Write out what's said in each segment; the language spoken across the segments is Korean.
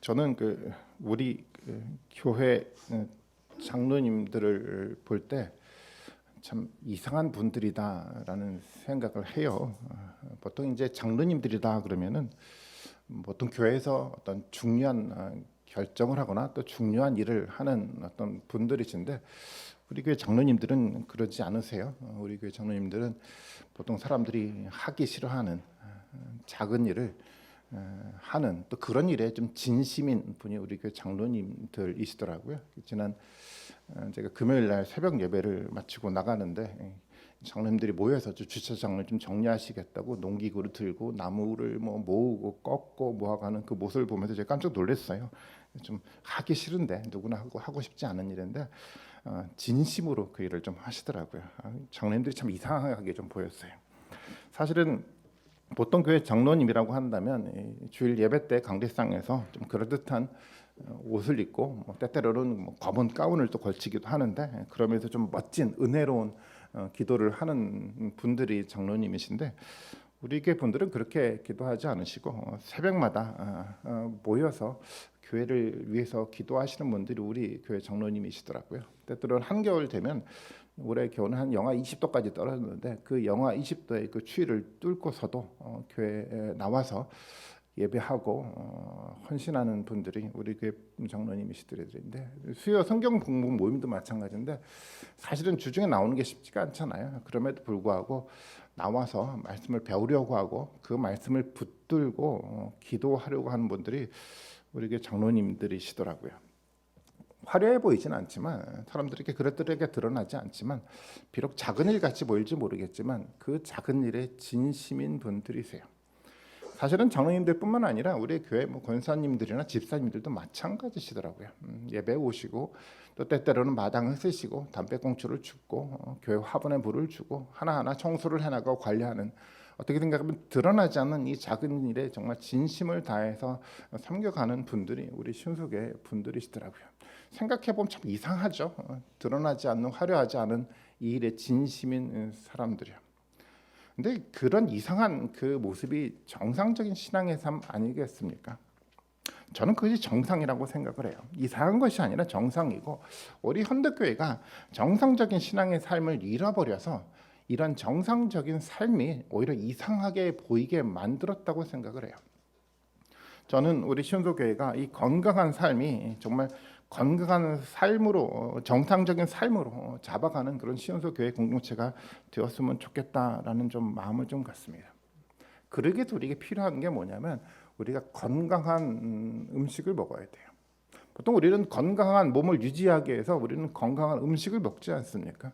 저는 우리 교회 장로님들을 볼 때 참 이상한 분들이다라는 생각을 해요. 보통 이제 장로님들이다 그러면은 보통 교회에서 어떤 중요한 결정을 하거나 또 중요한 일을 하는 어떤 분들이신데, 우리 교회 장로님들은 그러지 않으세요. 우리 교회 장로님들은 보통 사람들이 하기 싫어하는 작은 일을 하는, 또 그런 일에 좀 진심인 분이 우리 교회 장로님들이시더라고요. 지난 제가 금요일 날 새벽 예배를 마치고 나가는데 장로님들이 모여서 주차장을 좀 정리하시겠다고 농기구를 들고 나무를 모으고 꺾고 모아가는 그 모습을 보면서 제가 깜짝 놀랐어요. 좀 하기 싫은데, 누구나 하고 싶지 않은 일인데 진심으로 그 일을 좀 하시더라고요. 장로님들이 참 이상하게 좀 보였어요. 사실은 보통 교회 장로님이라고 한다면 주일 예배 때 강대상에서 좀 그럴듯한 옷을 입고 때때로는 검은 가운을 또 걸치기도 하는데, 그러면서 좀 멋진 은혜로운 기도를 하는 분들이 장로님이신데, 우리 교회 분들은 그렇게 기도하지 않으시고 새벽마다 모여서 교회를 위해서 기도하시는 분들이 우리 교회 장로님이시더라고요. 때때로는 한겨울 되면, 올해 겨울은 한 영하 20도까지 떨어졌는데 그 영하 20도의 그 추위를 뚫고서도 교회에 나와서 예배하고 헌신하는 분들이 우리 교회 장로님이시더라는데, 수요 성경 공부 모임도 마찬가지인데 사실은 주중에 나오는 게 쉽지가 않잖아요. 그럼에도 불구하고 나와서 말씀을 배우려고 하고 그 말씀을 붙들고 기도하려고 하는 분들이 우리 교회 장로님들이시더라고요. 화려해 보이진 않지만, 사람들에게 그릇들에게 드러나지 않지만, 비록 작은 일 같이 보일지 모르겠지만 그 작은 일에 진심인 분들이세요. 사실은 장로님들뿐만 아니라 우리 교회 권사님들이나 집사님들도 마찬가지시더라고요. 예배 오시고 또 때때로는 마당을 쓰시고 담배꽁초를 줍고 교회 화분에 물을 주고 하나하나 청소를 해나가고 관리하는, 어떻게 생각하면 드러나지 않는 이 작은 일에 정말 진심을 다해서 섬겨가는 분들이 우리 신속의 분들이시더라고요. 생각해보면 참 이상하죠. 드러나지 않는, 화려하지 않은 이 일에 진심인 사람들이요. 근데 그런 이상한 그 모습이 정상적인 신앙의 삶 아니겠습니까? 저는 그것이 정상이라고 생각을 해요. 이상한 것이 아니라 정상이고, 우리 현대교회가 정상적인 신앙의 삶을 잃어버려서 이런 정상적인 삶이 오히려 이상하게 보이게 만들었다고 생각을 해요. 저는 우리 시온소교회가 이 건강한 삶이 정말 건강한 삶으로, 정상적인 삶으로 잡아가는 그런 시온소교회 공동체가 되었으면 좋겠다라는 좀 마음을 좀 갖습니다. 그러기 위해서 우리에게 필요한 게 뭐냐면, 우리가 건강한 음식을 먹어야 돼요. 보통 우리는 건강한 몸을 유지하기 위해서 우리는 건강한 음식을 먹지 않습니까?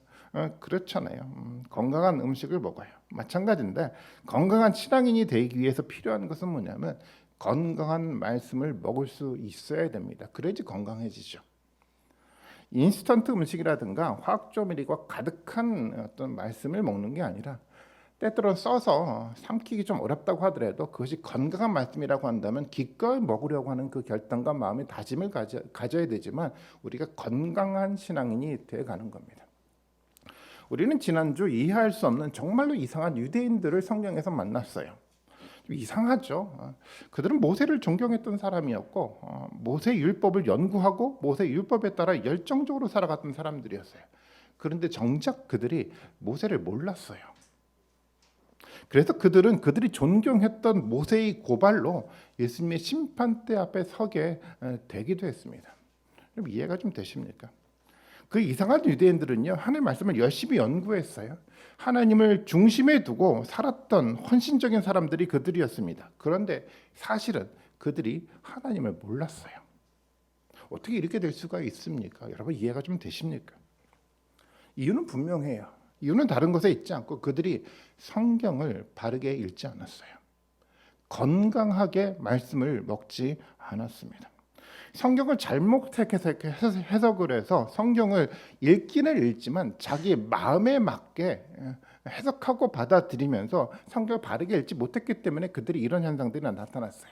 그렇잖아요. 건강한 음식을 먹어요. 마찬가지인데, 건강한 신앙인이 되기 위해서 필요한 것은 뭐냐면 건강한 말씀을 먹을 수 있어야 됩니다. 그래야지 건강해지죠. 인스턴트 음식이라든가 화학조미료가 가득한 어떤 말씀을 먹는 게 아니라, 때때로 써서 삼키기 좀 어렵다고 하더라도 그것이 건강한 말씀이라고 한다면 기꺼이 먹으려고 하는 그 결단과 마음의 다짐을 가져야 되지만, 우리가 건강한 신앙인이 되어가는 겁니다. 우리는 지난주 이해할 수 없는 정말로 이상한 유대인들을 성경에서 만났어요. 이상하죠. 그들은 모세를 존경했던 사람이었고 모세 율법을 연구하고 모세 율법에 따라 열정적으로 살아갔던 사람들이었어요. 그런데 정작 그들이 모세를 몰랐어요. 그래서 그들이 존경했던 모세의 고발로 예수님의 심판대 앞에 서게 되기도 했습니다. 그럼 이해가 좀 되십니까? 그 이상한 유대인들은요, 하나님의 말씀을 열심히 연구했어요. 하나님을 중심에 두고 살았던 헌신적인 사람들이 그들이었습니다. 그런데 사실은 그들이 하나님을 몰랐어요. 어떻게 이렇게 될 수가 있습니까? 여러분, 이해가 좀 되십니까? 이유는 분명해요. 이유는 다른 것에 있지 않고 그들이 성경을 바르게 읽지 않았어요. 건강하게 말씀을 먹지 않았습니다. 성경을 잘못 해석을 해서 성경을 읽기는 읽지만 자기 마음에 맞게 해석하고 받아들이면서 성경을 바르게 읽지 못했기 때문에 그들이 이런 현상들이 나타났어요.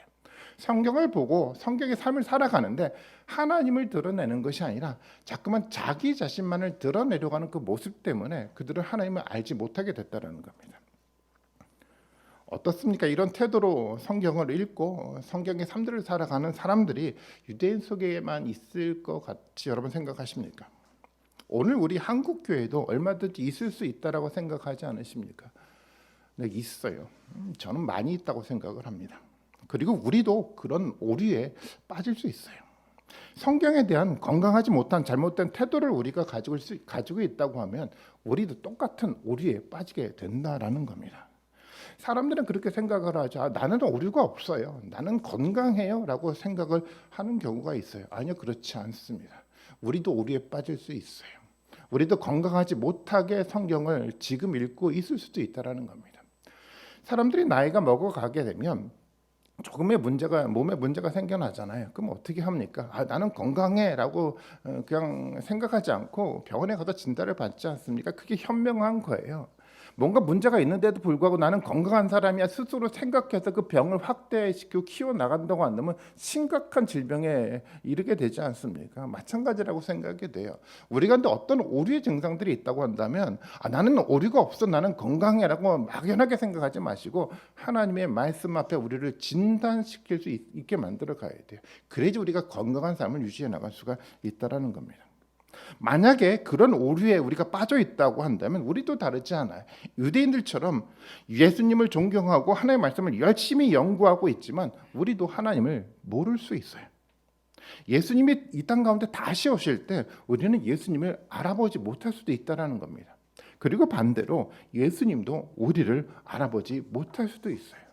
성경을 보고 성경의 삶을 살아가는데 하나님을 드러내는 것이 아니라 자꾸만 자기 자신만을 드러내려고 하는 그 모습 때문에 그들은 하나님을 알지 못하게 됐다는 겁니다. 어떻습니까? 이런 태도로 성경을 읽고 성경의 삶들을 살아가는 사람들이 유대인 속에만 있을 것 같이 여러분 생각하십니까? 오늘 우리 한국 교회도 얼마든지 있을 수 있다라고 생각하지 않으십니까? 네, 있어요. 저는 많이 있다고 생각을 합니다. 그리고 우리도 그런 오류에 빠질 수 있어요. 성경에 대한 건강하지 못한 잘못된 태도를 우리가 가지고 있다고 하면 우리도 똑같은 오류에 빠지게 된다라는 겁니다. 사람들은 그렇게 생각을 하죠. 나는 오류가 없어요. 나는 건강해요. 라고 생각을 하는 경우가 있어요. 아니요, 그렇지 않습니다. 우리도 오류에 빠질 수 있어요. 우리도 건강하지 못하게 성경을 지금 읽고 있을 수도 있다는 겁니다. 사람들이 나이가 먹어가게 되면 조금의 몸에 문제가 생겨나잖아요. 그럼 어떻게 합니까? 나는 건강해라고 그냥 생각하지 않고 병원에 가서 진단을 받지 않습니까? 그게 현명한 거예요. 뭔가 문제가 있는데도 불구하고 나는 건강한 사람이야 스스로 생각해서 그 병을 확대시키고 키워나간다고 한다면 심각한 질병에 이르게 되지 않습니까? 마찬가지라고 생각이 돼요. 우리가 근데 어떤 오류의 증상들이 있다고 한다면 나는 오류가 없어, 나는 건강해라고 막연하게 생각하지 마시고 하나님의 말씀 앞에 우리를 진단시킬 수 있게 만들어 가야 돼요. 그래야지 우리가 건강한 삶을 유지해 나갈 수가 있다는 겁니다. 만약에 그런 오류에 우리가 빠져 있다고 한다면 우리도 다르지 않아요. 유대인들처럼 예수님을 존경하고 하나님의 말씀을 열심히 연구하고 있지만 우리도 하나님을 모를 수 있어요. 예수님이 이 땅 가운데 다시 오실 때 우리는 예수님을 알아보지 못할 수도 있다는 겁니다. 그리고 반대로 예수님도 우리를 알아보지 못할 수도 있어요.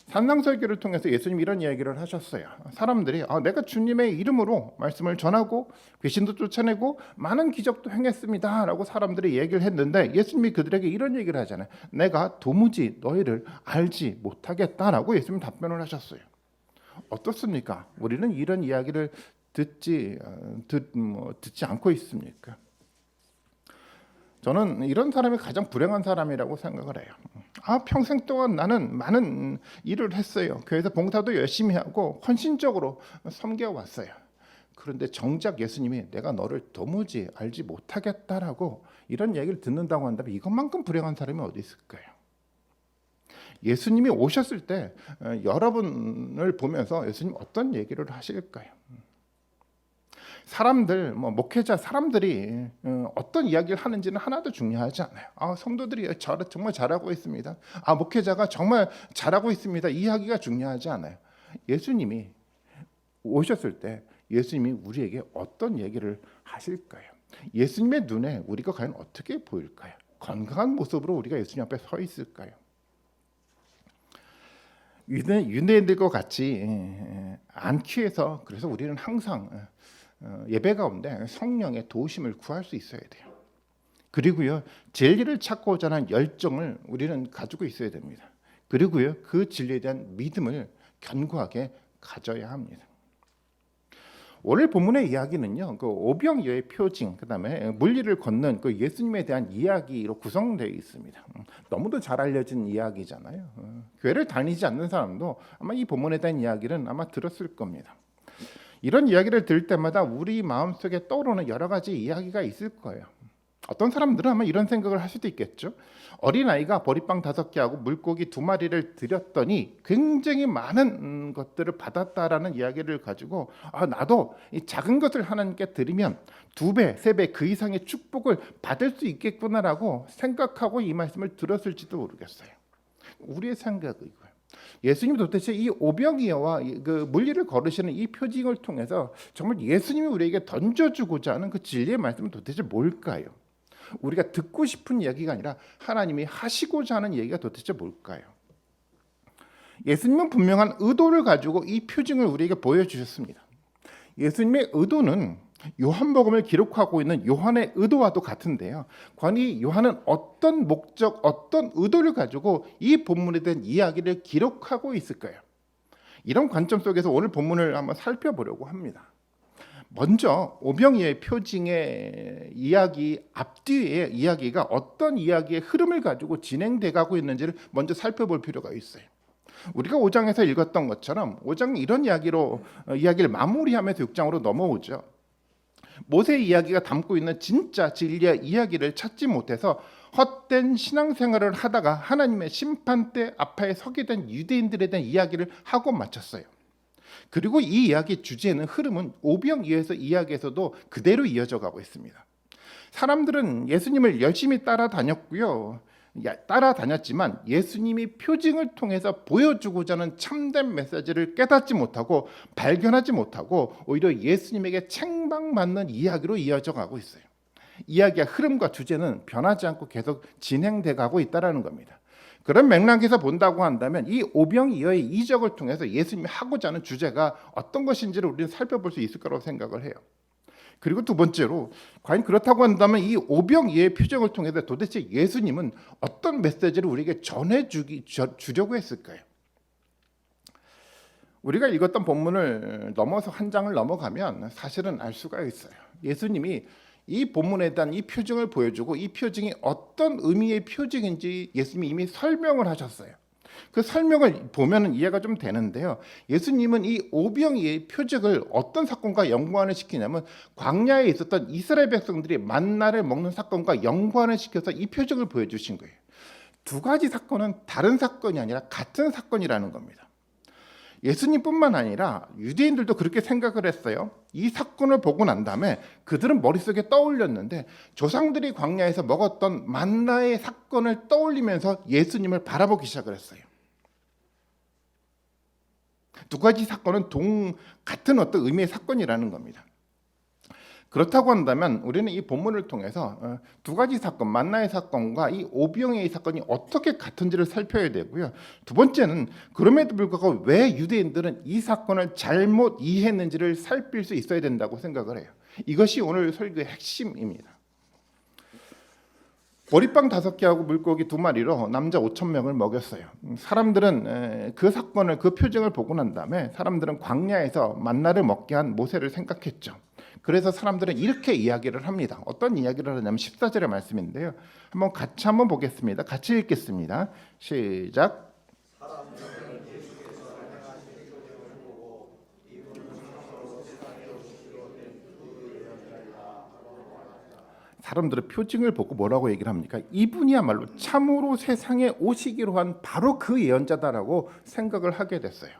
산상설교를 통해서 예수님이 이런 이야기를 하셨어요. 사람들이 내가 주님의 이름으로 말씀을 전하고 귀신도 쫓아내고 많은 기적도 행했습니다 라고 사람들이 얘기를 했는데 예수님이 그들에게 이런 얘기를 하잖아요. 내가 도무지 너희를 알지 못하겠다라고 예수님이 답변을 하셨어요. 어떻습니까? 우리는 이런 이야기를 듣지 않고 있습니까? 저는 이런 사람이 가장 불행한 사람이라고 생각을 해요. 평생 동안 나는 많은 일을 했어요. 교회에서 봉사도 열심히 하고 헌신적으로 섬겨왔어요. 그런데 정작 예수님이 내가 너를 도무지 알지 못하겠다라고 이런 얘기를 듣는다고 한다면 이것만큼 불행한 사람이 어디 있을까요? 예수님이 오셨을 때 여러분을 보면서 예수님 어떤 얘기를 하실까요? 사람들, 목회자 사람들이 어떤 이야기를 하는지는 하나도 중요하지 않아요. 성도들이 정말 잘하고 있습니다. 목회자가 정말 잘하고 있습니다. 이 이야기가 중요하지 않아요. 예수님이 오셨을 때 예수님이 우리에게 어떤 얘기를 하실까요? 예수님의 눈에 우리가 과연 어떻게 보일까요? 건강한 모습으로 우리가 예수님 앞에 서 있을까요? 유대인들과 같이 않기 위해서 그래서 우리는 항상 예배 가운데 성령의 도우심을 구할 수 있어야 돼요. 그리고요, 진리를 찾고자 하는 열정을 우리는 가지고 있어야 됩니다. 그리고요, 그 진리에 대한 믿음을 견고하게 가져야 합니다. 오늘 본문의 이야기는요, 그 오병이어의 표징, 그다음에 물리를 걷는 그 예수님에 대한 이야기로 구성되어 있습니다. 너무도 잘 알려진 이야기잖아요. 교회를 다니지 않는 사람도 아마 이 본문에 대한 이야기는 아마 들었을 겁니다. 이런 이야기를 들을 때마다 우리 마음속에 떠오르는 여러 가지 이야기가 있을 거예요. 어떤 사람들은 아마 이런 생각을 할 수도 있겠죠. 어린아이가 보리빵 5개하고 물고기 2마리를 드렸더니 굉장히 많은 것들을 받았다라는 이야기를 가지고 나도 이 작은 것을 하나님께 드리면 2배, 3배 그 이상의 축복을 받을 수 있겠구나라고 생각하고 이 말씀을 들었을지도 모르겠어요. 우리의 생각이고요. 예수님이 도대체 이 오병이어와 그 물리를 걸으시는 이 표징을 통해서 정말 예수님이 우리에게 던져주고자 하는 그 진리의 말씀은 도대체 뭘까요? 우리가 듣고 싶은 이야기가 아니라 하나님이 하시고자 하는 얘기가 도대체 뭘까요? 예수님은 분명한 의도를 가지고 이 표징을 우리에게 보여주셨습니다. 예수님의 의도는 요한복음을 기록하고 있는 요한의 의도와도 같은데요. 과연 이 요한은 어떤 목적, 어떤 의도를 가지고 이 본문에 대한 이야기를 기록하고 있을까요? 이런 관점 속에서 오늘 본문을 한번 살펴보려고 합니다. 먼저 오병이어의 표징의 이야기 앞뒤의 이야기가 어떤 이야기의 흐름을 가지고 진행돼 가고 있는지를 먼저 살펴볼 필요가 있어요. 우리가 5장에서 읽었던 것처럼 5장은 이런 이야기를 마무리하면서 6장으로 넘어오죠. 모세의 이야기가 담고 있는 진짜 진리의 이야기를 찾지 못해서 헛된 신앙생활을 하다가 하나님의 심판대 앞에 서게 된 유대인들에 대한 이야기를 하고 마쳤어요. 그리고 이 이야기 주제는 흐름은 오병이어에서 이야기에서도 그대로 이어져 가고 있습니다. 사람들은 예수님을 열심히 따라다녔고요. 따라다녔지만 예수님이 표징을 통해서 보여주고자 하는 참된 메시지를 깨닫지 못하고 발견하지 못하고 오히려 예수님에게 책망받는 이야기로 이어져 가고 있어요. 이야기의 흐름과 주제는 변하지 않고 계속 진행돼 가고 있다는 겁니다. 그런 맥락에서 본다고 한다면 이 오병이어의 이적을 통해서 예수님이 하고자 하는 주제가 어떤 것인지를 우리는 살펴볼 수 있을 거라고 생각을 해요. 그리고 두 번째로 과연 그렇다고 한다면 이 오병이어의 표정을 통해서 도대체 예수님은 어떤 메시지를 우리에게 전해주려고 했을까요? 우리가 읽었던 본문을 넘어서 한 장을 넘어가면 사실은 알 수가 있어요. 예수님이 이 본문에 대한 이 표징을 보여주고 이 표징이 어떤 의미의 표징인지 예수님이 이미 설명을 하셨어요. 그 설명을 보면 이해가 좀 되는데요. 예수님은 이 오병이의 표적을 어떤 사건과 연관을 시키냐면 광야에 있었던 이스라엘 백성들이 만나를 먹는 사건과 연관을 시켜서 이 표적을 보여주신 거예요. 두 가지 사건은 다른 사건이 아니라 같은 사건이라는 겁니다. 예수님뿐만 아니라 유대인들도 그렇게 생각을 했어요. 이 사건을 보고 난 다음에 그들은 머릿속에 떠올렸는데 조상들이 광야에서 먹었던 만나의 사건을 떠올리면서 예수님을 바라보기 시작을 했어요. 두 가지 사건은 같은 어떤 의미의 사건이라는 겁니다. 그렇다고 한다면 우리는 이 본문을 통해서 두 가지 사건, 만나의 사건과 이 오병이어의 사건이 어떻게 같은지를 살펴야 되고요. 두 번째는 그럼에도 불구하고 왜 유대인들은 이 사건을 잘못 이해했는지를 살필 수 있어야 된다고 생각을 해요. 이것이 오늘 설교의 핵심입니다. 보리빵 5개하고 물고기 2마리로 남자 5,000명을 먹였어요. 사람들은 그 사건을, 그 표징을 보고 난 다음에 사람들은 광야에서 만나를 먹게 한 모세를 생각했죠. 그래서 사람들은 이렇게 이야기를 합니다. 어떤 이야기를 하냐면 14절의 말씀인데요. 같이 보겠습니다. 같이 읽겠습니다. 시작. 사람들은 표징을 보고 뭐라고 얘기를 합니까? 이분이야말로 참으로 세상에 오시기로 한 바로 그 예언자다라고 생각을 하게 됐어요.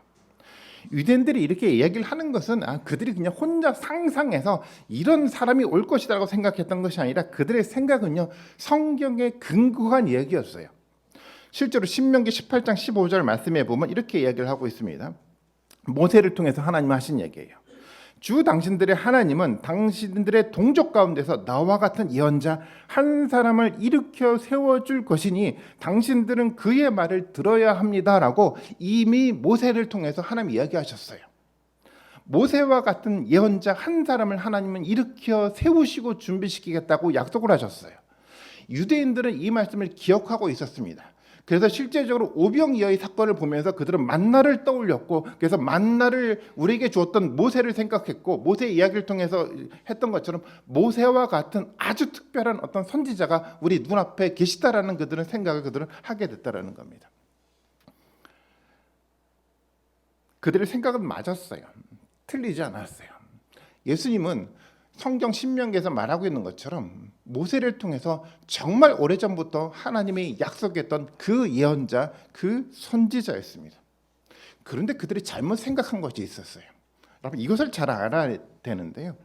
유대인들이 이렇게 이야기를 하는 것은 그들이 그냥 혼자 상상해서 이런 사람이 올 것이라고 생각했던 것이 아니라 그들의 생각은요, 성경에 근거한 이야기였어요. 실제로 신명기 18장 15절 말씀에 보면 이렇게 이야기를 하고 있습니다. 모세를 통해서 하나님이 하신 얘기예요. 주 당신들의 하나님은 당신들의 동족 가운데서 나와 같은 예언자 한 사람을 일으켜 세워줄 것이니 당신들은 그의 말을 들어야 합니다라고 이미 모세를 통해서 하나님이 이야기하셨어요. 모세와 같은 예언자 한 사람을 하나님은 일으켜 세우시고 준비시키겠다고 약속을 하셨어요. 유대인들은 이 말씀을 기억하고 있었습니다. 그래서 실제적으로 오병이어의 사건을 보면서 그들은 만나를 떠올렸고, 그래서 만나를 우리에게 주었던 모세를 생각했고, 모세의 이야기를 통해서 했던 것처럼 모세와 같은 아주 특별한 어떤 선지자가 우리 눈앞에 계시다라는 그들은 생각을 그들은 하게 됐다라는 겁니다. 그들의 생각은 맞았어요. 틀리지 않았어요. 예수님은 성경 신명기에서 말하고 있는 것처럼 모세를 통해서 정말 오래전부터 하나님이 약속했던 그 예언자, 그 선지자였습니다. 그런데 그들이 잘못 생각한 것이 있었어요. 여러분, 이것을 잘 알아야 되는데요.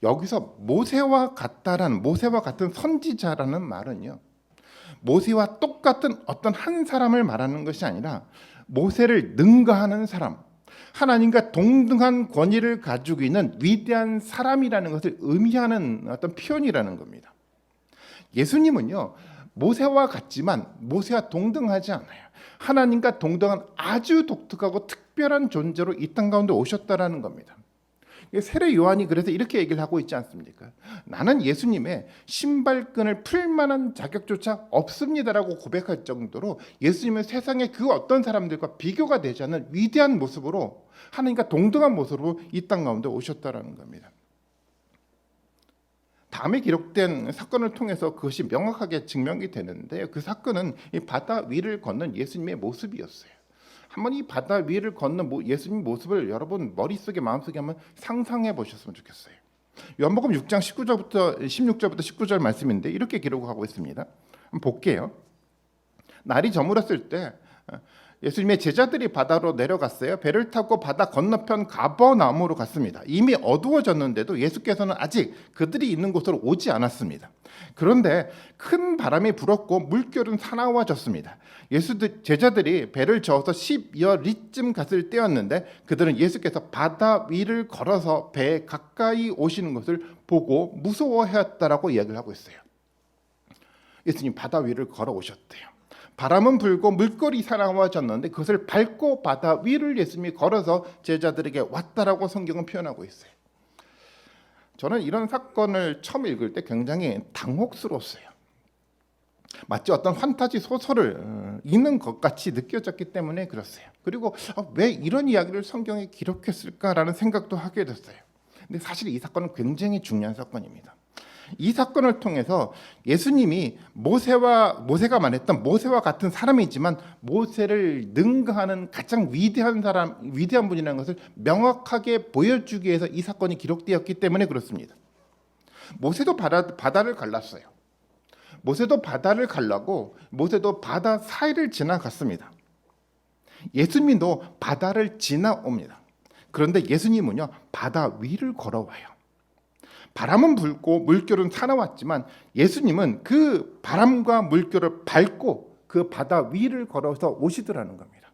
여기서 모세와 같은 선지자라는 말은요, 모세와 똑같은 어떤 한 사람을 말하는 것이 아니라 모세를 능가하는 사람, 하나님과 동등한 권위를 가지고 있는 위대한 사람이라는 것을 의미하는 어떤 표현이라는 겁니다. 예수님은요, 모세와 같지만 모세와 동등하지 않아요. 하나님과 동등한 아주 독특하고 특별한 존재로 이 땅 가운데 오셨다라는 겁니다. 세례 요한이 그래서 이렇게 얘기를 하고 있지 않습니까? 나는 예수님의 신발끈을 풀 만한 자격조차 없습니다라고 고백할 정도로 예수님은 세상의 그 어떤 사람들과 비교가 되지 않는 위대한 모습으로, 하나님과 동등한 모습으로 이 땅 가운데 오셨다라는 겁니다. 다음에 기록된 사건을 통해서 그것이 명확하게 증명이 되는데요. 그 사건은 이 바다 위를 걷는 예수님의 모습이었어요. 한번 이 바다 위를 걷는 예수님 모습을 여러분 머릿속에 마음속에 한번 상상해 보셨으면 좋겠어요. 요한복음 6장 16절부터 19절 말씀인데 이렇게 기록하고 있습니다. 한번 볼게요. 날이 저물었을 때 예수님의 제자들이 바다로 내려갔어요. 배를 타고 바다 건너편 가버나움으로 갔습니다. 이미 어두워졌는데도 예수께서는 아직 그들이 있는 곳으로 오지 않았습니다. 그런데 큰 바람이 불었고 물결은 사나워졌습니다. 제자들이 배를 저어서 10여 리쯤 갔을 때였는데 그들은 예수께서 바다 위를 걸어서 배에 가까이 오시는 것을 보고 무서워하였다라고 이야기를 하고 있어요. 예수님 바다 위를 걸어오셨대요. 바람은 불고 물결이 사나워졌는데 그것을 밟고 바다 위를 예수님이 걸어서 제자들에게 왔다라고 성경은 표현하고 있어요. 저는 이런 사건을 처음 읽을 때 굉장히 당혹스러웠어요. 마치 어떤 판타지 소설을 읽는 것 같이 느껴졌기 때문에 그렇어요. 그리고 왜 이런 이야기를 성경에 기록했을까라는 생각도 하게 됐어요. 근데 사실 이 사건은 굉장히 중요한 사건입니다. 이 사건을 통해서 예수님이 모세가 말했던 모세와 같은 사람이지만 모세를 능가하는 가장 위대한 분이라는 것을 명확하게 보여주기 위해서 이 사건이 기록되었기 때문에 그렇습니다. 모세도 바다를 갈랐어요. 모세도 바다를 갈라고 모세도 바다 사이를 지나갔습니다. 예수님도 바다를 지나옵니다. 그런데 예수님은요 바다 위를 걸어와요. 바람은 불고 물결은 사나웠지만 예수님은 그 바람과 물결을 밟고 그 바다 위를 걸어서 오시더라는 겁니다.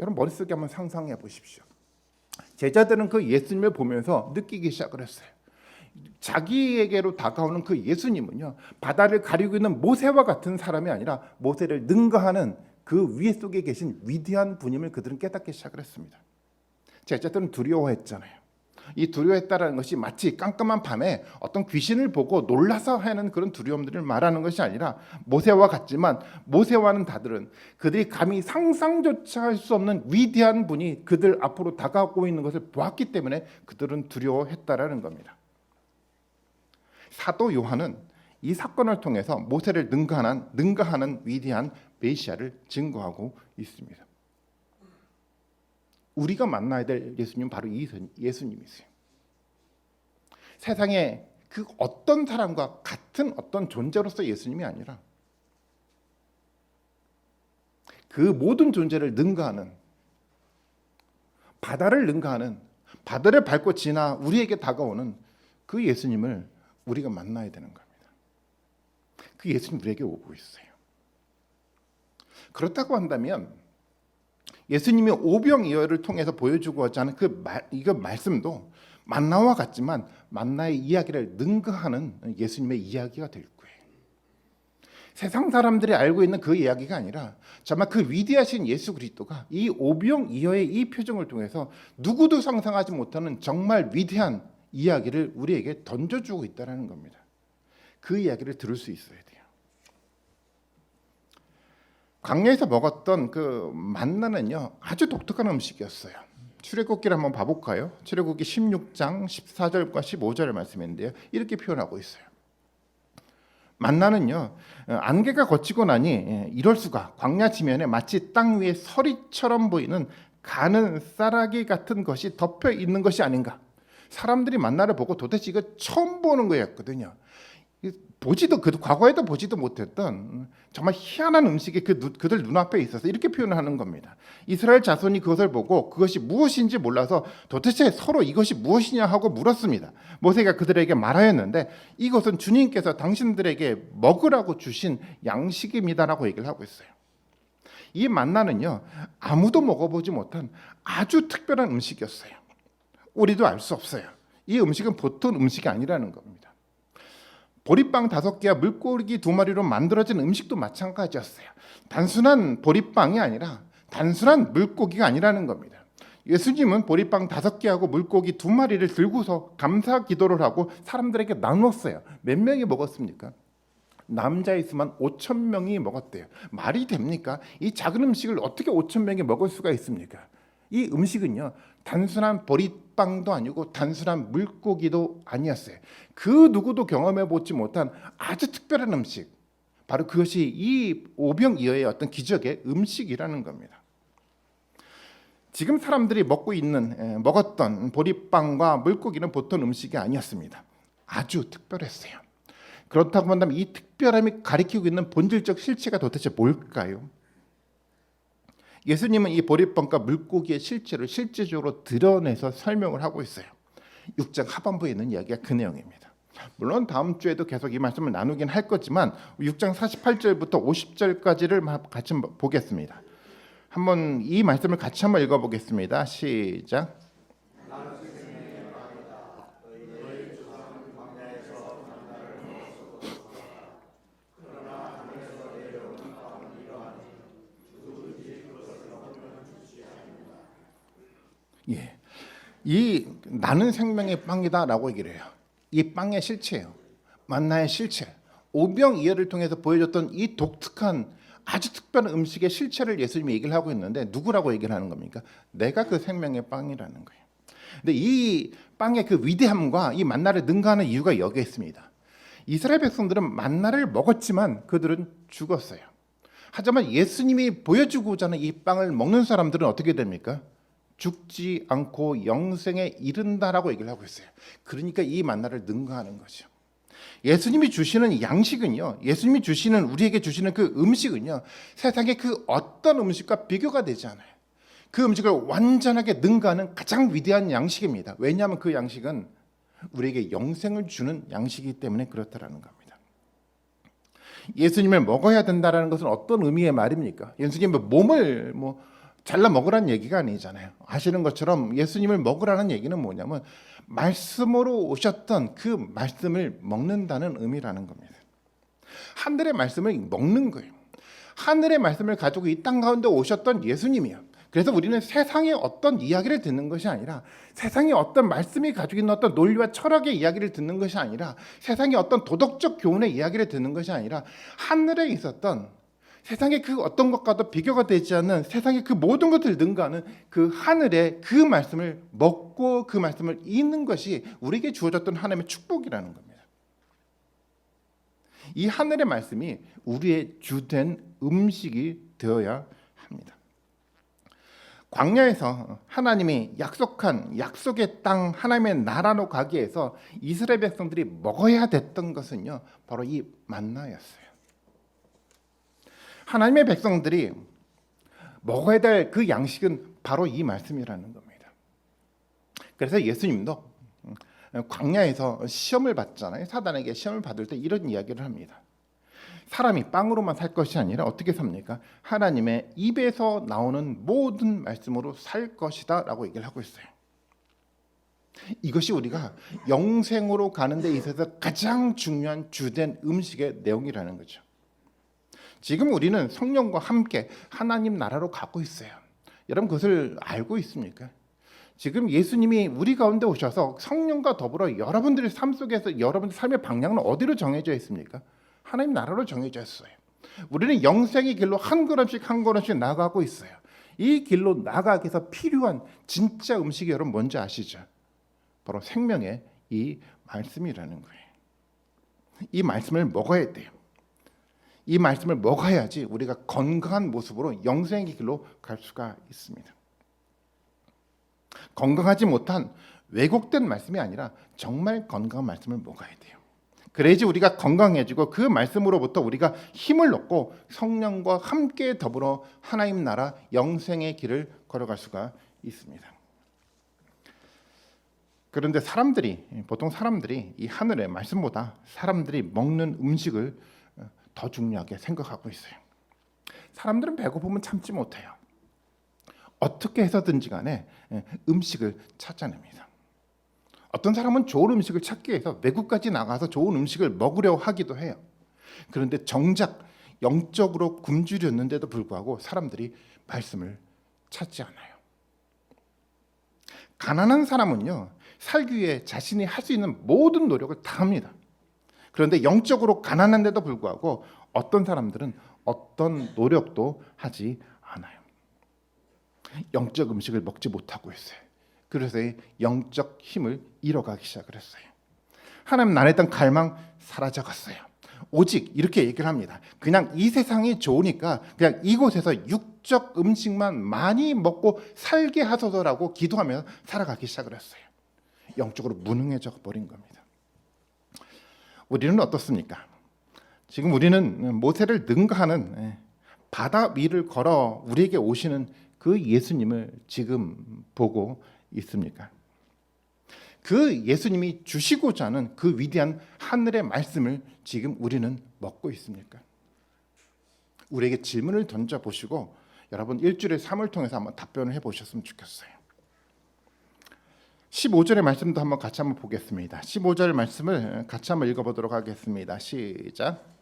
여러분 머릿속에 한번 상상해 보십시오. 제자들은 그 예수님을 보면서 느끼기 시작을 했어요. 자기에게로 다가오는 그 예수님은요 바다를 가리고 있는 모세와 같은 사람이 아니라 모세를 능가하는 그 위에 속에 계신 위대한 분임을 그들은 깨닫기 시작을 했습니다. 제자들은 두려워했잖아요. 이 두려워했다라는 것이 마치 깜깜한 밤에 어떤 귀신을 보고 놀라서 하는 그런 두려움들을 말하는 것이 아니라 모세와 같지만 모세와는 다른 그들이 감히 상상조차 할 수 없는 위대한 분이 그들 앞으로 다가오고 있는 것을 보았기 때문에 그들은 두려워했다라는 겁니다. 사도 요한은 이 사건을 통해서 모세를 능가하는 위대한 메시아를 증거하고 있습니다. 우리가 만나야 될 예수님은 바로 이 예수님이세요. 세상에 그 어떤 사람과 같은 어떤 존재로서 예수님이 아니라 그 모든 존재를 능가하는 바다를 능가하는 바다를 밟고 지나 우리에게 다가오는 그 예수님을 우리가 만나야 되는 겁니다. 그 예수님 우리에게 오고 있어요. 그렇다고 한다면 예수님이 오병이어를 통해서 보여주고자 하는 이거 말씀도 만나와 같지만 만나의 이야기를 능가하는 예수님의 이야기가 될 거예요. 세상 사람들이 알고 있는 그 이야기가 아니라 정말 그 위대하신 예수 그리스도가 이 오병이어의 이 표정을 통해서 누구도 상상하지 못하는 정말 위대한 이야기를 우리에게 던져주고 있다는 겁니다. 그 이야기를 들을 수 있어야 돼요. 광야에서 먹었던 그 만나는요 아주 독특한 음식이었어요. 출애굽기를 한번 봐볼까요? 출애굽기 16장 14절과 15절 말씀인데요. 이렇게 표현하고 있어요. 만나는요 안개가 걷히고 나니 이럴 수가 광야 지면에 마치 땅 위에 서리처럼 보이는 가는 쌀아기 같은 것이 덮여 있는 것이 아닌가. 사람들이 만나를 보고 도대체 이거 처음 보는 거였거든요. 과거에도 보지도 못했던 정말 희한한 음식이 그들 눈앞에 있어서 이렇게 표현을 하는 겁니다. 이스라엘 자손이 그것을 보고 그것이 무엇인지 몰라서 도대체 서로 이것이 무엇이냐 하고 물었습니다. 모세가 그들에게 말하였는데 이것은 주님께서 당신들에게 먹으라고 주신 양식입니다라고 얘기를 하고 있어요. 이 만나는요 아무도 먹어보지 못한 아주 특별한 음식이었어요. 우리도 알 수 없어요. 이 음식은 보통 음식이 아니라는 겁니다. 보리빵 5개와 물고기 2마리로 만들어진 음식도 마찬가지였어요. 단순한 보리빵이 아니라 단순한 물고기가 아니라는 겁니다. 예수님은 보리빵 5개하고 물고기 2마리를 들고서 감사 기도를 하고 사람들에게 나눴어요. 몇 명이 먹었습니까? 남자에 있으면 5,000명이 먹었대요. 말이 됩니까? 이 작은 음식을 어떻게 5,000명이 먹을 수가 있습니까? 이 음식은요 단순한 보리빵도 아니고 단순한 물고기도 아니었어요. 그 누구도 경험해 보지 못한 아주 특별한 음식, 바로 그것이 이 오병이어의 어떤 기적의 음식이라는 겁니다. 지금 사람들이 먹었던 보리빵과 물고기는 보통 음식이 아니었습니다. 아주 특별했어요. 그렇다고 한다면 이 특별함이 가리키고 있는 본질적 실체가 도대체 뭘까요? 예수님은 이 보리빵과 물고기의 실체를 실제적으로 드러내서 설명을 하고 있어요. 6장 하반부에 있는 이야기가 그 내용입니다. 물론 다음 주에도 계속 이 말씀을 나누긴 할 거지만 6장 48절부터 50절까지를 같이 보겠습니다. 한번 이 말씀을 같이 한번 읽어보겠습니다. 시작. 예, 이 나는 생명의 빵이다라고 얘기를 해요. 이 빵의 실체예요. 만나의 실체. 오병이어를 통해서 보여줬던 이 독특한 아주 특별한 음식의 실체를 예수님이 얘기를 하고 있는데 누구라고 얘기를 하는 겁니까? 내가 그 생명의 빵이라는 거예요. 근데 이 빵의 그 위대함과 이 만나를 능가하는 이유가 여기에 있습니다. 이스라엘 백성들은 만나를 먹었지만 그들은 죽었어요. 하지만 예수님이 보여주고자 하는 이 빵을 먹는 사람들은 어떻게 됩니까? 죽지 않고 영생에 이른다라고 얘기를 하고 있어요. 그러니까 이 만나를 능가하는 거죠. 예수님이 주시는 양식은요, 예수님이 주시는 우리에게 주시는 그 음식은요, 세상의 그 어떤 음식과 비교가 되지 않아요. 그 음식을 완전하게 능가하는 가장 위대한 양식입니다. 왜냐하면 그 양식은 우리에게 영생을 주는 양식이기 때문에 그렇다라는 겁니다. 예수님을 먹어야 된다라는 것은 어떤 의미의 말입니까? 예수님의 몸을 잘라 먹으라는 얘기가 아니잖아요. 아시는 것처럼 예수님을 먹으라는 얘기는 뭐냐면 말씀으로 오셨던 그 말씀을 먹는다는 의미라는 겁니다. 하늘의 말씀을 먹는 거예요. 하늘의 말씀을 가지고 이 땅 가운데 오셨던 예수님이요. 그래서 우리는 세상의 어떤 이야기를 듣는 것이 아니라 세상의 어떤 말씀이 가지고 있는 어떤 논리와 철학의 이야기를 듣는 것이 아니라 세상의 어떤 도덕적 교훈의 이야기를 듣는 것이 아니라 하늘에 있었던 세상의 그 어떤 것과도 비교가 되지 않는 세상의 그 모든 것들을 능가하는 그 하늘의 그 말씀을 먹고 그 말씀을 읽는 것이 우리에게 주어졌던 하나님의 축복이라는 겁니다. 이 하늘의 말씀이 우리의 주된 음식이 되어야 합니다. 광야에서 하나님이 약속한 약속의 땅 하나님의 나라로 가기 위해서 이스라엘 백성들이 먹어야 됐던 것은요, 바로 이 만나였어요. 하나님의 백성들이 먹어야 될 그 양식은 바로 이 말씀이라는 겁니다. 그래서 예수님도 광야에서 시험을 받잖아요. 사단에게 시험을 받을 때 이런 이야기를 합니다. 사람이 빵으로만 살 것이 아니라 어떻게 삽니까? 하나님의 입에서 나오는 모든 말씀으로 살 것이다 라고 얘기를 하고 있어요. 이것이 우리가 영생으로 가는 데 있어서 가장 중요한 주된 음식의 내용이라는 거죠. 지금 우리는 성령과 함께 하나님 나라로 가고 있어요. 여러분 그것을 알고 있습니까? 지금 예수님이 우리 가운데 오셔서 성령과 더불어 여러분들의 삶 속에서 여러분의 삶의 방향은 어디로 정해져 있습니까? 하나님 나라로 정해져 있어요. 우리는 영생의 길로 한 걸음씩 한 걸음씩 나아가고 있어요. 이 길로 나아가기 위해서 필요한 진짜 음식이 여러분 뭔지 아시죠? 바로 생명의 이 말씀이라는 거예요. 이 말씀을 먹어야 돼요. 이 말씀을 먹어야지 우리가 건강한 모습으로 영생의 길로 갈 수가 있습니다. 건강하지 못한 왜곡된 말씀이 아니라 정말 건강한 말씀을 먹어야 돼요. 그래야지 우리가 건강해지고 그 말씀으로부터 우리가 힘을 얻고 성령과 함께 더불어 하나님 나라 영생의 길을 걸어갈 수가 있습니다. 그런데 보통 사람들이 이 하늘의 말씀보다 사람들이 먹는 음식을 더 중요하게 생각하고 있어요. 사람들은 배고프면 참지 못해요. 어떻게 해서든지 간에 음식을 찾아냅니다. 어떤 사람은 좋은 음식을 찾기 위해서 외국까지 나가서 좋은 음식을 먹으려 하기도 해요. 그런데 정작 영적으로 굶주렸는데도 불구하고 사람들이 말씀을 찾지 않아요. 가난한 사람은요, 살기 위해 자신이 할 수 있는 모든 노력을 다 합니다. 그런데 영적으로 가난한데도 불구하고 어떤 사람들은 어떤 노력도 하지 않아요. 영적 음식을 먹지 못하고 있어요. 그래서 영적 힘을 잃어가기 시작을 했어요. 하나님 나라에 대한 갈망 사라져갔어요. 오직 이렇게 얘기를 합니다. 그냥 이 세상이 좋으니까 그냥 이곳에서 육적 음식만 많이 먹고 살게 하소서라고 기도하며 살아가기 시작을 했어요. 영적으로 무능해져 버린 겁니다. 우리는 어떻습니까? 지금 우리는 모세를 능가하는 바다 위를 걸어 우리에게 오시는 그 예수님을 지금 보고 있습니까? 그 예수님이 주시고자 하는 그 위대한 하늘의 말씀을 지금 우리는 먹고 있습니까? 우리에게 질문을 던져보시고 여러분 일주일의 삶을 통해서 한번 답변을 해보셨으면 좋겠어요. 15절의 말씀도 한번 같이 한번 보겠습니다. 15절 말씀을 같이 한번 읽어보도록 하겠습니다. 시작.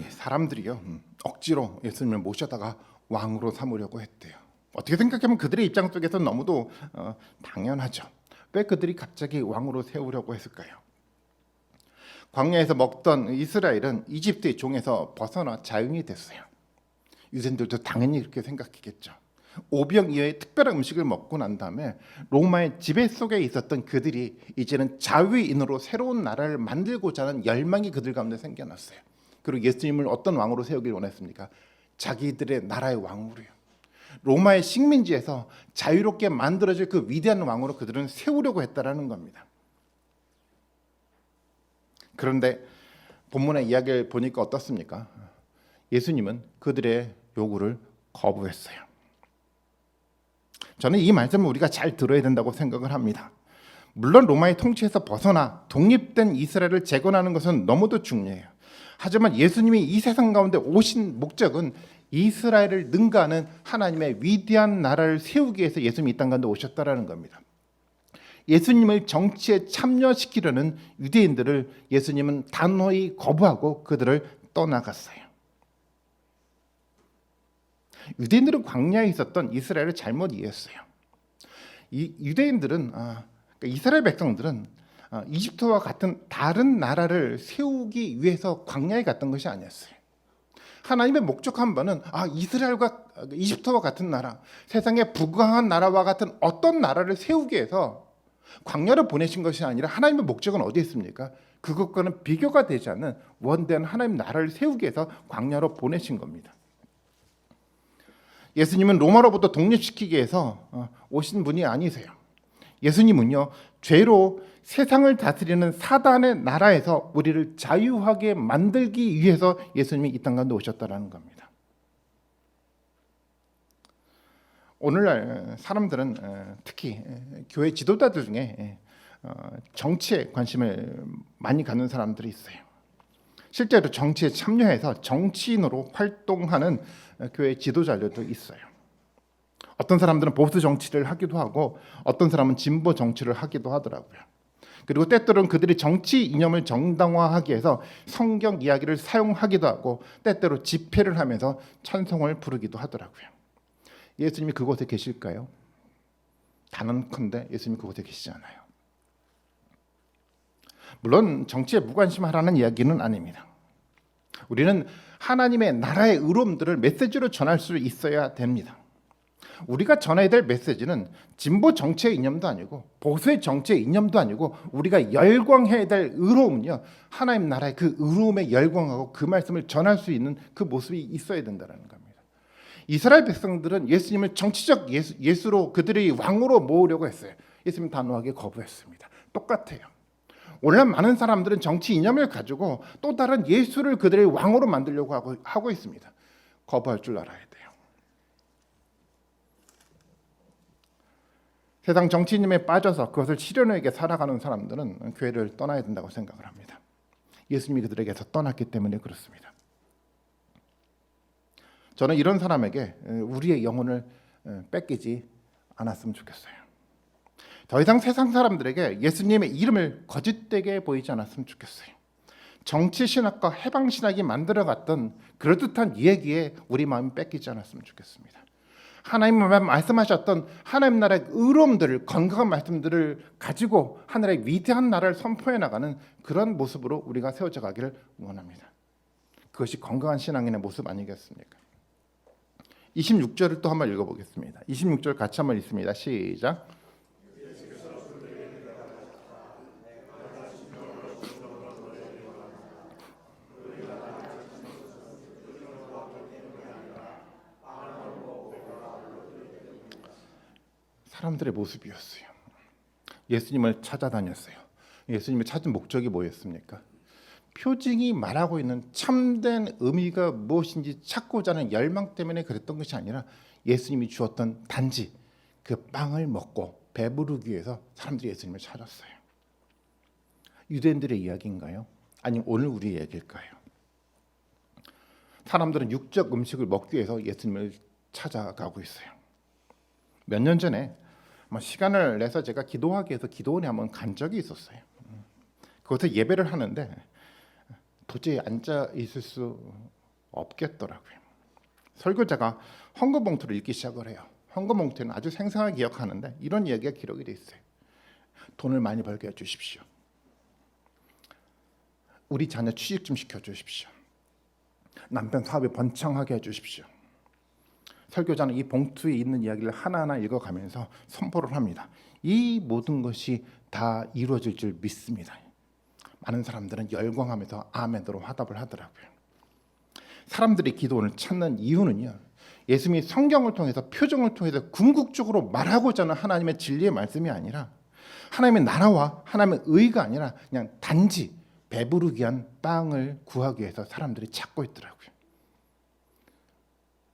사람들이요 억지로 예수님을 모셔다가 왕으로 삼으려고 했대요. 어떻게 생각하면 그들의 입장 속에서 너무도 당연하죠. 왜 그들이 갑자기 왕으로 세우려고 했을까요? 광야에서 먹던 이스라엘은 이집트의 종에서 벗어나 자유인이 됐어요. 유대인들도 당연히 그렇게 생각했겠죠. 오병 이어의 특별한 음식을 먹고 난 다음에 로마의 지배 속에 있었던 그들이 이제는 자유인으로 새로운 나라를 만들고자 하는 열망이 그들 가운데 생겨났어요. 그리고 예수님을 어떤 왕으로 세우길 원했습니까? 자기들의 나라의 왕으로요. 로마의 식민지에서 자유롭게 만들어질 그 위대한 왕으로 그들은 세우려고 했다라는 겁니다. 그런데 본문의 이야기를 보니까 어떻습니까? 예수님은 그들의 요구를 거부했어요. 저는 이 말씀을 우리가 잘 들어야 된다고 생각을 합니다. 물론 로마의 통치에서 벗어나 독립된 이스라엘을 재건하는 것은 너무도 중요해요. 하지만 예수님이 이 세상 가운데 오신 목적은 이스라엘을 능가하는 하나님의 위대한 나라를 세우기 위해서 예수님이 이 땅 가운데 오셨다라는 겁니다. 예수님을 정치에 참여시키려는 유대인들을 예수님은 단호히 거부하고 그들을 떠나갔어요. 유대인들은 광야에 있었던 이스라엘을 잘못 이해했어요. 이 유대인들은 이스라엘 백성들은 이집트와 같은 다른 나라를 세우기 위해서 광야에 갔던 것이 아니었어요. 하나님의 목적한 바는 이스라엘과 이집트와 같은 나라, 세상의 부강한 나라와 같은 어떤 나라를 세우기 위해서 광야를 보내신 것이 아니라 하나님의 목적은 어디에 있습니까? 그것과는 비교가 되지 않는 원대한 하나님 나라를 세우기 위해서 광야로 보내신 겁니다. 예수님은 로마로부터 독립시키기 위해서 오신 분이 아니세요. 예수님은요, 죄로 세상을 다스리는 사단의 나라에서 우리를 자유하게 만들기 위해서 예수님이 이 땅 가운데 오셨다라는 겁니다. 오늘날 사람들은 특히 교회 지도자들 중에 정치에 관심을 많이 갖는 사람들이 있어요. 실제로 정치에 참여해서 정치인으로 활동하는 교회 지도자들도 있어요. 어떤 사람들은 보수 정치를 하기도 하고 어떤 사람은 진보 정치를 하기도 하더라고요. 그리고 때때로는 그들이 정치 이념을 정당화하기 위해서 성경 이야기를 사용하기도 하고 때때로 집회를 하면서 찬송을 부르기도 하더라고요. 예수님이 그곳에 계실까요? 단언컨대 예수님이 그곳에 계시지 않아요. 물론 정치에 무관심하라는 이야기는 아닙니다. 우리는 하나님의 나라의 의로움들을 메시지로 전할 수 있어야 됩니다. 우리가 전해야 될 메시지는 진보 정치의 이념도 아니고 보수의 정치의 이념도 아니고 우리가 열광해야 될 의로움은요, 하나님 나라의 그 의로움에 열광하고 그 말씀을 전할 수 있는 그 모습이 있어야 된다는 겁니다. 이스라엘 백성들은 예수님을 정치적 예수로 그들의 왕으로 모으려고 했어요. 예수님 단호하게 거부했습니다. 똑같아요. 오늘날 많은 사람들은 정치 이념을 가지고 또 다른 예수를 그들의 왕으로 만들려고 하고 있습니다. 거부할 줄 알아야 돼요. 세상 정치 이념에 빠져서 그것을 실현하게 살아가는 사람들은 교회를 떠나야 된다고 생각을 합니다. 예수님이 그들에게서 떠났기 때문에 그렇습니다. 저는 이런 사람에게 우리의 영혼을 뺏기지 않았으면 좋겠어요. 더 이상 세상 사람들에게 예수님의 이름을 거짓되게 보이지 않았으면 좋겠어요. 정치신학과 해방신학이 만들어갔던 그럴듯한 얘기에 우리 마음이 뺏기지 않았으면 좋겠습니다. 하나님만 말씀하셨던 하나님 나라의 의로움들을, 건강한 말씀들을 가지고 하늘의 위대한 나라를 선포해 나가는 그런 모습으로 우리가 세워져 가기를 원합니다. 그것이 건강한 신앙인의 모습 아니겠습니까? 26절을 또 한번 읽어보겠습니다. 26절 같이 한번 읽습니다. 시작. 사람들의 모습이었어요. 예수님을 찾아다녔어요. 예수님을 찾은 목적이 뭐였습니까? 표징이 말하고 있는 참된 의미가 무엇인지 찾고자 하는 열망 때문에 그랬던 것이 아니라 예수님이 주었던 단지 그 빵을 먹고 배부르기 위해서 사람들이 예수님을 찾았어요. 유대인들의 이야기인가요? 아니면 오늘 우리의 이야기일까요? 사람들은 육적 음식을 먹기 위해서 예수님을 찾아가고 있어요. 몇 년 전에 시간을 내서 제가 기도하기 위해서 기도원에 한번 간 적이 있었어요. 그곳에 예배를 하는데 도저히 앉아 있을 수 없겠더라고요. 설교자가 헌금봉투를 읽기 시작을 해요. 헌금봉투는 아주 생생하게 기억하는데 이런 이야기가 기록이 돼 있어요. 돈을 많이 벌게 해주십시오. 우리 자녀 취직 좀 시켜주십시오. 남편 사업이 번창하게 해주십시오. 설교자는 이 봉투에 있는 이야기를 하나하나 읽어가면서 선포를 합니다. 이 모든 것이 다 이루어질 줄 믿습니다. 많은 사람들은 열광하면서 아멘으로 화답을 하더라고요. 사람들이 기도원을 찾는 이유는요, 예수님이 성경을 통해서 표정을 통해서 궁극적으로 말하고자 하는 하나님의 진리의 말씀이 아니라 하나님의 나라와 하나님의 의가 아니라 그냥 단지 배부르기 위한 빵을 구하기 위해서 사람들이 찾고 있더라고요.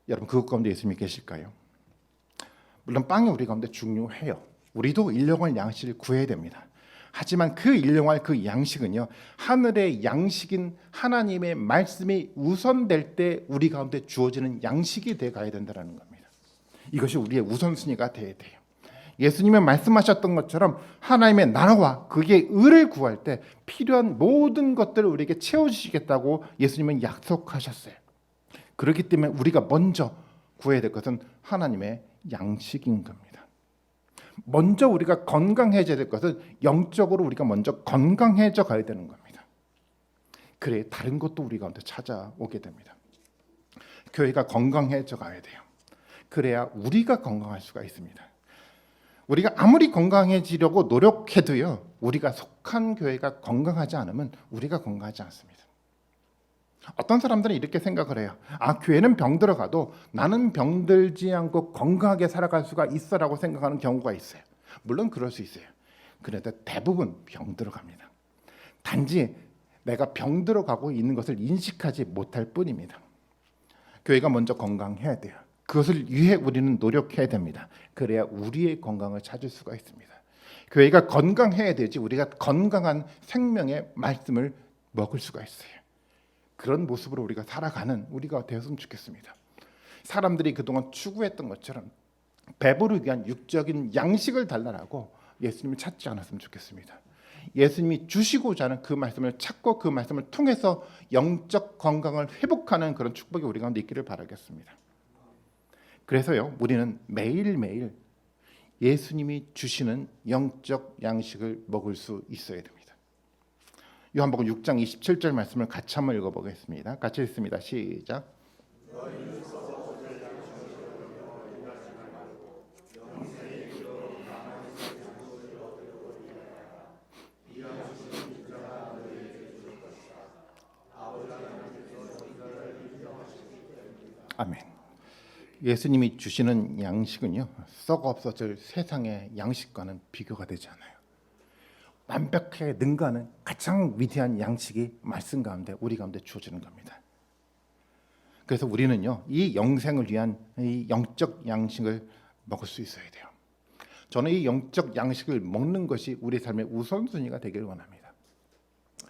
여러분, 그것 가운데 예수님이 계실까요? 물론 빵이 우리 가운데 중요해요. 우리도 일용할 양식을 구해야 됩니다. 하지만 그 일용할 그 양식은요, 하늘의 양식인 하나님의 말씀이 우선될 때 우리 가운데 주어지는 양식이 돼 가야 된다는 겁니다. 이것이 우리의 우선순위가 돼야 돼요. 예수님이 말씀하셨던 것처럼 하나님의 나라와 그의 의를 구할 때 필요한 모든 것들을 우리에게 채워주시겠다고 예수님은 약속하셨어요. 그렇기 때문에 우리가 먼저 구해야 될 것은 하나님의 양식인 겁니다. 먼저 우리가 건강해져야 될 것은 영적으로 우리가 먼저 건강해져 가야 되는 겁니다. 그래 다른 것도 우리 가운데 찾아오게 됩니다. 교회가 건강해져 가야 돼요. 그래야 우리가 건강할 수가 있습니다. 우리가 아무리 건강해지려고 노력해도요, 우리가 속한 교회가 건강하지 않으면 우리가 건강하지 않습니다. 어떤 사람들은 이렇게 생각을 해요. 교회는 병들어가도 나는 병들지 않고 건강하게 살아갈 수가 있어라고 생각하는 경우가 있어요. 물론 그럴 수 있어요. 그래도 대부분 병들어갑니다. 단지 내가 병들어가고 있는 것을 인식하지 못할 뿐입니다. 교회가 먼저 건강해야 돼요. 그것을 위해 우리는 노력해야 됩니다. 그래야 우리의 건강을 찾을 수가 있습니다. 교회가 건강해야 되지 우리가 건강한 생명의 말씀을 먹을 수가 있어요. 그런 모습으로 우리가 살아가는 우리가 되었으면 좋겠습니다. 사람들이 그동안 추구했던 것처럼 배부르기 위한 육적인 양식을 달라고 예수님을 찾지 않았으면 좋겠습니다. 예수님이 주시고자 하는 그 말씀을 찾고 그 말씀을 통해서 영적 건강을 회복하는 그런 축복이 우리 가운데 있기를 바라겠습니다. 그래서요, 우리는 매일매일 예수님이 주시는 영적 양식을 먹을 수 있어야 됩니다. 요한복음 6장 27절 말씀을 같이 한번 읽어보겠습니다. 같이 읽습니다. 시작. 아멘. 예수님이 주시는 양식은요, 썩어 없어질 세상의 양식과는 비교가 되지 않아요. 완벽하게 능가하는 가장 위대한 양식이 말씀 가운데 우리 가운데 주어지는 겁니다. 그래서 우리는요, 이 영생을 위한 이 영적 양식을 먹을 수 있어야 돼요. 저는 이 영적 양식을 먹는 것이 우리 삶의 우선순위가 되길 원합니다.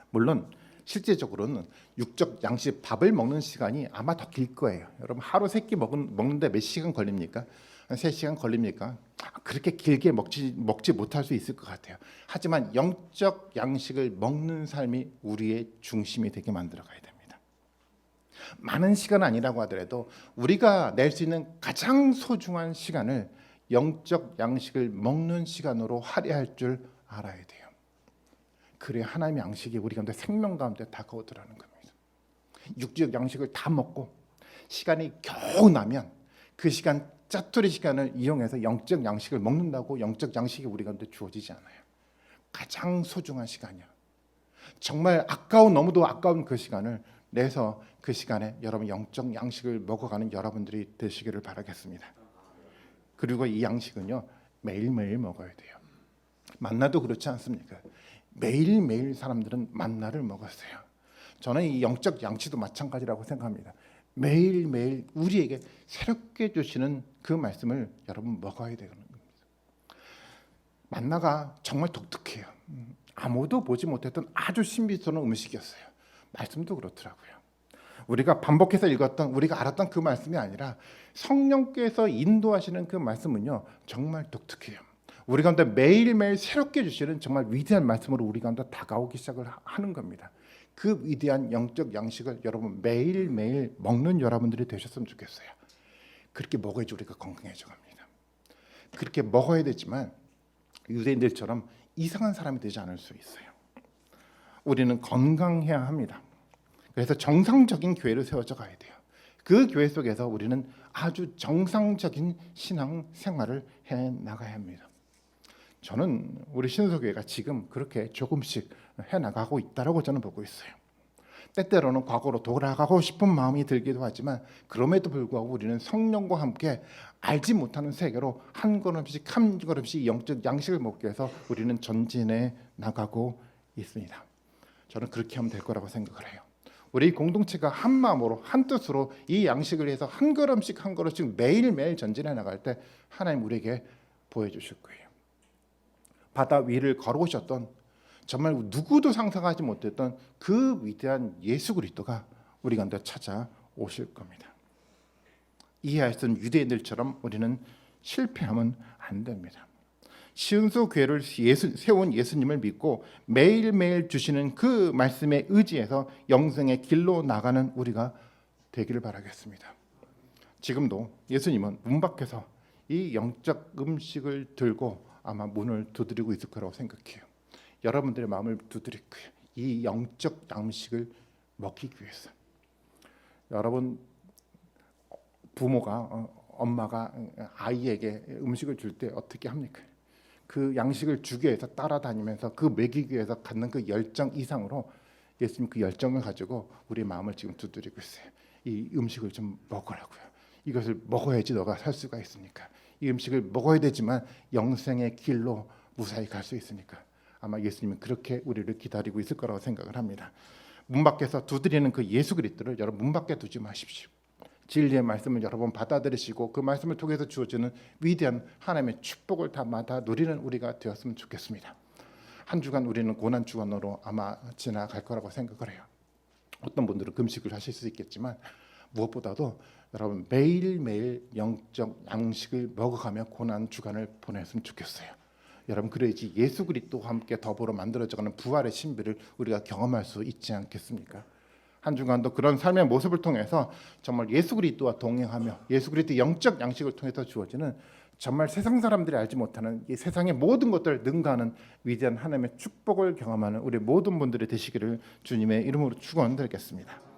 물론 실제적으로는 육적 양식 밥을 먹는 시간이 아마 더 길 거예요. 여러분 하루 3끼 먹는데 몇 시간 걸립니까? 3시간 걸립니까? 그렇게 길게 먹지 못할 수 있을 것 같아요. 하지만 영적 양식을 먹는 삶이 우리의 중심이 되게 만들어가야 됩니다. 많은 시간 아니라고 하더라도 우리가 낼 수 있는 가장 소중한 시간을 영적 양식을 먹는 시간으로 할애할 줄 알아야 돼요. 그래야 하나님의 양식이 우리 가운데 생명 가운데 다가오더라는 겁니다. 육적 양식을 다 먹고 시간이 겨우 나면 그 시간 짜투리 시간을 이용해서 영적 양식을 먹는다고 영적 양식이 우리 가운데 주어지지 않아요. 가장 소중한 시간이요. 정말 너무도 아까운 그 시간을 내서 그 시간에 여러분 영적 양식을 먹어가는 여러분들이 되시기를 바라겠습니다. 그리고 이 양식은요, 매일매일 먹어야 돼요. 만나도 그렇지 않습니까? 매일매일 사람들은 만나를 먹었어요. 저는 이 영적 양식도 마찬가지라고 생각합니다. 매일매일 우리에게 새롭게 주시는 그 말씀을 여러분 먹어야 되는 겁니다. 만나가 정말 독특해요. 아무도 보지 못했던 아주 신비스러운 음식이었어요. 말씀도 그렇더라고요. 우리가 반복해서 읽었던, 우리가 알았던 그 말씀이 아니라 성령께서 인도하시는 그 말씀은요, 정말 독특해요. 우리 가운데 매일매일 새롭게 주시는 정말 위대한 말씀으로 우리 가운데 다가오기 시작을 하는 겁니다. 그 위대한 영적 양식을 여러분 매일매일 먹는 여러분들이 되셨으면 좋겠어요. 그렇게 먹어야지 우리가 건강해져 갑니다. 그렇게 먹어야 되지만 유대인들처럼 이상한 사람이 되지 않을 수 있어요. 우리는 건강해야 합니다. 그래서 정상적인 교회를 세워져 가야 돼요. 그 교회 속에서 우리는 아주 정상적인 신앙 생활을 해 나가야 합니다. 저는 우리 신소교회가 지금 그렇게 조금씩 해나가고 있다라고 저는 보고 있어요. 때때로는 과거로 돌아가고 싶은 마음이 들기도 하지만 그럼에도 불구하고 우리는 성령과 함께 알지 못하는 세계로 한 걸음씩 한 걸음씩 영적 양식을 먹기 위해서 우리는 전진해 나가고 있습니다. 저는 그렇게 하면 될 거라고 생각을 해요. 우리 공동체가 한 마음으로 한 뜻으로 이 양식을 위해서 한 걸음씩 한 걸음씩 매일매일 전진해 나갈 때 하나님 우리에게 보여주실 거예요. 바다 위를 걸어오셨던 정말 누구도 상상하지 못했던 그 위대한 예수 그리스도가 우리 가운데 찾아오실 겁니다. 이해할 수 있는 유대인들처럼 우리는 실패하면 안 됩니다. 시은소 교회를 세운 예수님을 믿고 매일매일 주시는 그 말씀에 의지해서 영생의 길로 나가는 우리가 되기를 바라겠습니다. 지금도 예수님은 문 밖에서 이 영적 음식을 들고 아마 문을 두드리고 있을 거라고 생각해요. 여러분들의 마음을 두드릴 거예요. 이 영적 양식을 먹기 위해서. 여러분 부모가 엄마가 아이에게 음식을 줄 때 어떻게 합니까? 그 양식을 주기 위해서 따라다니면서 그 먹이기 위해서 갖는 그 열정 이상으로 예수님 그 열정을 가지고 우리 마음을 지금 두드리고 있어요. 이 음식을 좀 먹으라고요. 이것을 먹어야지 너가 살 수가 있으니까. 이 음식을 먹어야 되지만 영생의 길로 무사히 갈 수 있으니까. 아마 예수님은 그렇게 우리를 기다리고 있을 거라고 생각을 합니다. 문 밖에서 두드리는 그 예수 그리스도를 여러분 문 밖에 두지 마십시오. 진리의 말씀을 여러분 받아들이시고 그 말씀을 통해서 주어지는 위대한 하나님의 축복을 다 받아 누리는 우리가 되었으면 좋겠습니다. 한 주간 우리는 고난 주간으로 아마 지나갈 거라고 생각을 해요. 어떤 분들은 금식을 하실 수 있겠지만 무엇보다도 여러분 매일매일 영적 양식을 먹어가며 고난 주간을 보냈으면 좋겠어요. 여러분 그래야지 예수 그리스도와 함께 더불어 만들어져가는 부활의 신비를 우리가 경험할 수 있지 않겠습니까? 한 주간도 그런 삶의 모습을 통해서 정말 예수 그리스도와 동행하며 예수 그리스도의 영적 양식을 통해서 주어지는 정말 세상 사람들이 알지 못하는 이 세상의 모든 것들을 능가하는 위대한 하나님의 축복을 경험하는 우리 모든 분들이 되시기를 주님의 이름으로 축원드리겠습니다.